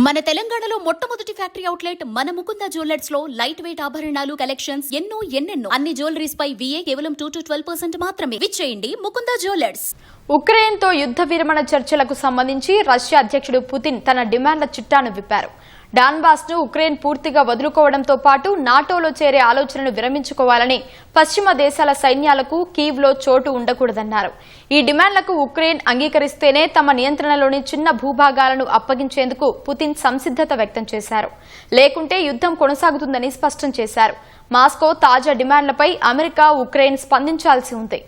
మన తెలంగాణలో మొట్టమొదటి ఫ్యాక్టరీ అవుట్లెట్ మన ముకుంద జ్యువెలర్స్ లో లైట్ వెయిట్ ఆభరణాలు కలెక్షన్స్ ఎన్నెన్నో అన్ని జ్యువెలరీస్ పై VA కేవలం 2 to 12% మాత్రమే. విచ్చేయండి ముకుంద జ్యువెలర్స్. ఉక్రెయిన్ తో యుద్ధ విరమణ చర్చలకు సంబంధించి రష్యా అధ్యక్షుడు పుతిన్ తన డిమాండ్ల చిట్టాను విప్పారు. డాన్బాస్ ను ఉక్రెయిన్ పూర్తిగా వదులుకోవడంతో పాటు నాటోలో చేరే ఆలోచనను విరమించుకోవాలని పశ్చిమ దేశాల సైన్యాలకు కీవ్ లో చోటు ఉండకూడదన్నారు. ఈ డిమాండ్లకు ఉక్రెయిన్ అంగీకరిస్తేనే తమ నియంత్రణలోని చిన్న భూభాగాలను అప్పగించేందుకు పుతిన్ సంసిద్ధత వ్యక్తం చేశారు. లేకుంటే యుద్ధం కొనసాగుతుందని స్పష్టం చేశారు. మాస్కో తాజా డిమాండ్లపై అమెరికా, ఉక్రెయిన్ స్పందించాల్సి ఉంది.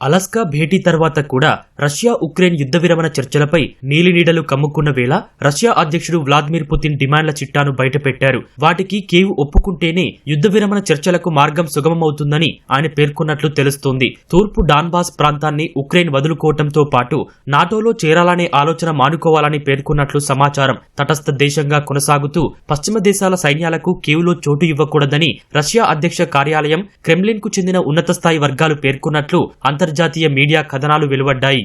అలస్కా భేటీ తర్వాత కూడా రష్యా ఉక్రెయిన్ యుద్ధ విరమణ చర్చలపై నీలినీడలు కమ్ముకున్న వేళ రష్యా అధ్యక్షుడు వ్లాదిమిర్ పుతిన్ డిమాండ్ల చిట్టాను బయటపెట్టారు. వాటికి కీవ్ ఒప్పుకుంటేనే యుద్ధ విరమణ చర్చలకు మార్గం సుగమమవుతుందని ఆయన పేర్కొన్నట్లు తెలుస్తోంది. తూర్పు డాన్బాస్ ప్రాంతాన్ని ఉక్రెయిన్ వదులుకోవడంతో పాటు నాటోలో చేరాలనే ఆలోచన మానుకోవాలని పేర్కొన్నట్లు సమాచారం. తటస్థ దేశంగా కొనసాగుతూ పశ్చిమ దేశాల సైన్యాలకు కీవ్లో చోటు ఇవ్వకూడదని రష్యా అధ్యక్ష కార్యాలయం, క్రెమ్లిన్ కు చెందిన ఉన్నత స్థాయి వర్గాలు పేర్కొన్నట్లు అంతర్జాతీయ మీడియా కథనాలు వెలువడ్డాయి.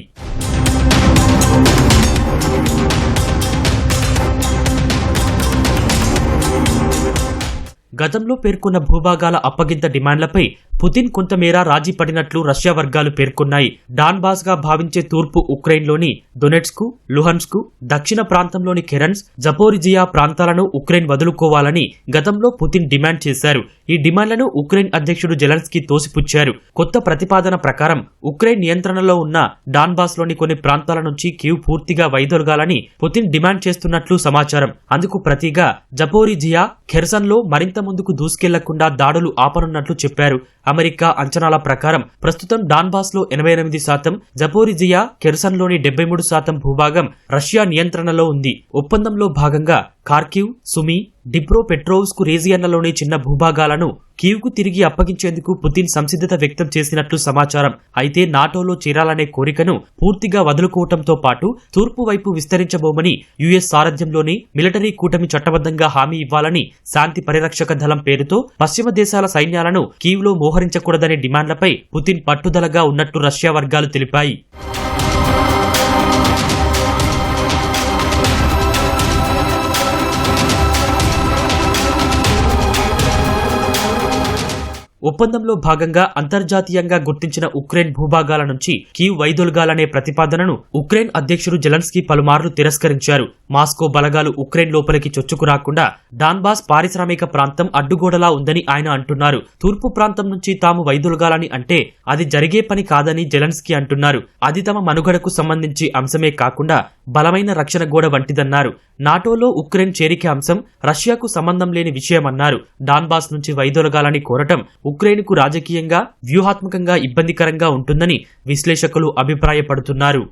గతంలో పేర్కొన్న భూభాగాల అప్పగింత డిమాండ్లపై పుతిన్ కొంతమేర రాజీ పడినట్లు రష్యా వర్గాలు పేర్కొన్నాయి. డాన్బాస్ గా భావించే తూర్పు ఉక్రెయిన్లోని డొనెట్స్కు, లుహన్స్కు, దక్షిణ ప్రాంతంలోని కెరన్స్, జపోరిజియా ప్రాంతాలను ఉక్రెయిన్ వదులుకోవాలని గతంలో పుతిన్ డిమాండ్ చేశారు. ఈ డిమాండ్లను ఉక్రెయిన్ అధ్యక్షుడు జెలెన్స్కీ తోసిపుచ్చారు. కొత్త ప్రతిపాదన ప్రకారం ఉక్రెయిన్ నియంత్రణలో ఉన్న డాన్బాస్ లోని కొన్ని ప్రాంతాల నుంచి కీవ్ పూర్తిగా వైదొలగాలని పుతిన్ డిమాండ్ చేస్తున్నట్లు సమాచారం. అందుకు ప్రతిగా జపోరిజియా, ఖెర్సన్ లో మరింత ముందుకు దూసుకెళ్లకుండా దాడులు ఆపనున్నట్లు చెప్పారు. అమెరికా అంచనాల ప్రకారం ప్రస్తుతం డాన్బాస్ లో 88%, జపోరిజియా, కెర్సన్లోని 73% భూభాగం రష్యా నియంత్రణలో ఉంది. ఒప్పందంలో భాగంగా ఖార్కివ్, సుమీ, డిప్రోపెట్రోవ్స్క్ రీజియన్లలోని చిన్న భూభాగాలను కీవ్కు తిరిగి అప్పగించేందుకు పుతిన్ సంసిద్ధత వ్యక్తం చేసినట్లు సమాచారం. అయితే నాటోలో చేరాలనే కోరికను పూర్తిగా వదులుకోవడంతో పాటు తూర్పు వైపు విస్తరించబోమని US సారథ్యంలోని మిలిటరీ కూటమి చట్టబద్దంగా హామీ ఇవ్వాలని శాంతి పరిరక్షక దళం పేరుతో పశ్చిమ దేశాల సైన్యాలను కీవ్లో మోహరించకూడదనే డిమాండ్లపై పుతిన్ పట్టుదలగా ఉన్నట్టు రష్యా వర్గాలు తెలిపాయి. ఒప్పందంలో భాగంగా అంతర్జాతీయంగా గుర్తించిన ఉక్రెయిన్ భూభాగాల నుంచి కీవ్ వైదొలగాలనే ప్రతిపాదనను ఉక్రెయిన్ అధ్యక్షుడు జెలెన్స్కీ పలుమార్లు తిరస్కరించారు. మాస్కో బలగాలు ఉక్రెయిన్ లోపలికి చొచ్చుకురాకుండా డాన్బాస్ పారిశ్రామిక ప్రాంతం అడ్డుగోడలా ఉందని ఆయన అంటున్నారు. తూర్పు ప్రాంతం నుంచి తాము వైదొలగాలని అంటే అది జరిగే పని కాదని జెలెన్స్కీ అంటున్నారు. అది తమ మనుగడకు సంబంధించి అంశమే కాకుండా బలమైన రక్షణ గోడ వంటిదన్నారు. నాటోలో ఉక్రెయిన్ చేరిక అంశం రష్యాకు సంబంధం లేని విషయమన్నారు. డాన్బాస్ నుంచి వైదొలగాలని కోరటం ఉక్రెయిన్కు రాజకీయంగా, వ్యూహాత్మకంగా ఇబ్బందికరంగా ఉంటుందని విశ్లేషకులు అభిప్రాయపడుతున్నారు.